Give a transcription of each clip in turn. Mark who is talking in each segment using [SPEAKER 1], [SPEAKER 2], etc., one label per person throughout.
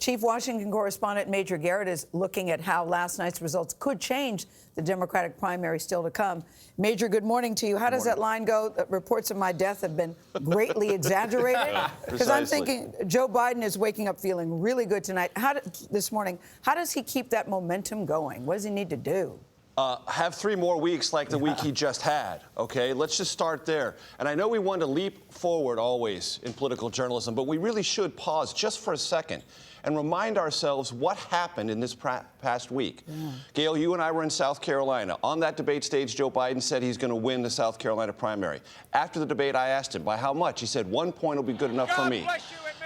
[SPEAKER 1] Chief Washington correspondent Major Garrett is looking at how last night's results could change the Democratic primary still to come. Major, good morning to you. How does that line go? Reports of my death have been greatly exaggerated. Because I'm thinking Joe Biden is waking up feeling really good tonight. This morning, how does he keep that momentum going? What does he need to do?
[SPEAKER 2] Have 3 more weeks like the week he just had, okay? Let's just start there. And I know we want to leap forward always in political journalism, but we really should pause just for a second and remind ourselves what happened in this past week. Gail, you and I were in South Carolina. On that debate stage, Joe Biden said he's going to win the South Carolina primary. After the debate, I asked him, by how much? He said, 1 point will be good enough for me.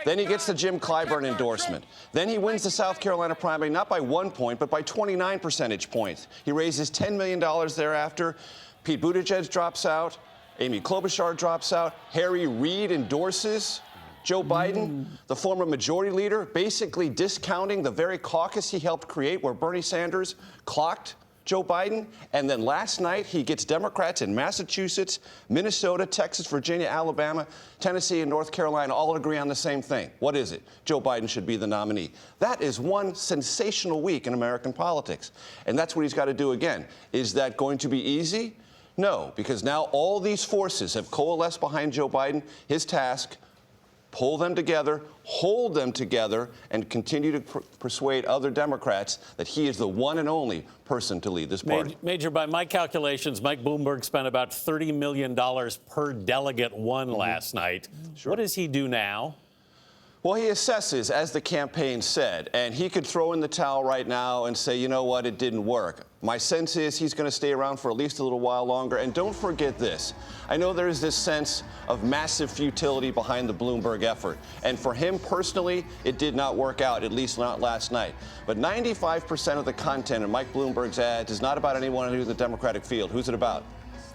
[SPEAKER 2] Then he gets the Jim Clyburn endorsement. Then he wins the South Carolina primary, not by 1 point, but by 29 percentage points. He raises $10 million thereafter. Pete Buttigieg drops out. Amy Klobuchar drops out. Harry Reid endorses Joe Biden, the former majority leader, basically discounting the very caucus he helped create where Bernie Sanders clocked Joe Biden. And then last night, he gets Democrats in Massachusetts, Minnesota, Texas, Virginia, Alabama, Tennessee, and North Carolina all agree on the same thing. What is it? Joe Biden should be the nominee. That is one sensational week in American politics. And that's what he's got to do again. Is that going to be easy? No, because now all these forces have coalesced behind Joe Biden. His task: pull them together, hold them together, and continue to persuade other Democrats that he is the one and only person to lead this party.
[SPEAKER 3] Major, by my calculations, Mike Bloomberg spent about $30 million per delegate won last night. Sure. What does he do now?
[SPEAKER 2] Well, he assesses, as the campaign said, and he could throw in the towel right now and say, you know what, it didn't work. My sense is he's going to stay around for at least a little while longer. And don't forget this. I know there is this sense of massive futility behind the Bloomberg effort. And for him personally, it did not work out, at least not last night. But 95% of the content in Mike Bloomberg's ads is not about anyone in the Democratic field. Who's it about?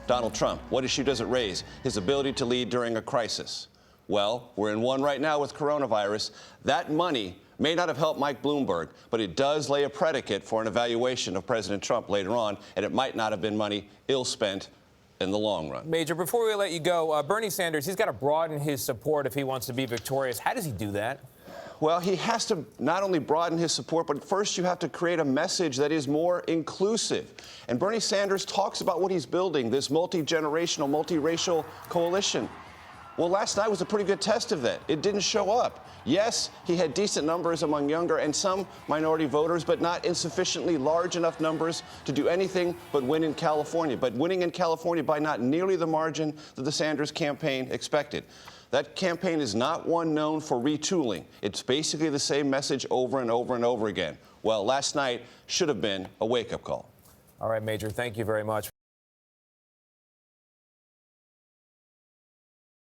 [SPEAKER 2] Donald Trump. What issue does it raise? His ability to lead during a crisis. Well, we're in one right now with coronavirus. That money may not have helped Mike Bloomberg, but it does lay a predicate for an evaluation of President Trump later on, and it might not have been money ill-spent in the long run.
[SPEAKER 4] Major, before we let you go, Bernie Sanders, he's got to broaden his support if he wants to be victorious. How does he do that?
[SPEAKER 2] Well, he has to not only broaden his support, but first you have to create a message that is more inclusive. And Bernie Sanders talks about what he's building, this multi-generational, multiracial coalition. Well, last night was a pretty good test of that. It didn't show up. Yes, he had decent numbers among younger and some minority voters, but not insufficiently large enough numbers to do anything but win in California. But winning in California by not nearly the margin that the Sanders campaign expected. That campaign is not one known for retooling. It's basically the same message over and over and over again. Well, last night should have been a wake-up call.
[SPEAKER 4] All right, Major, thank you very much.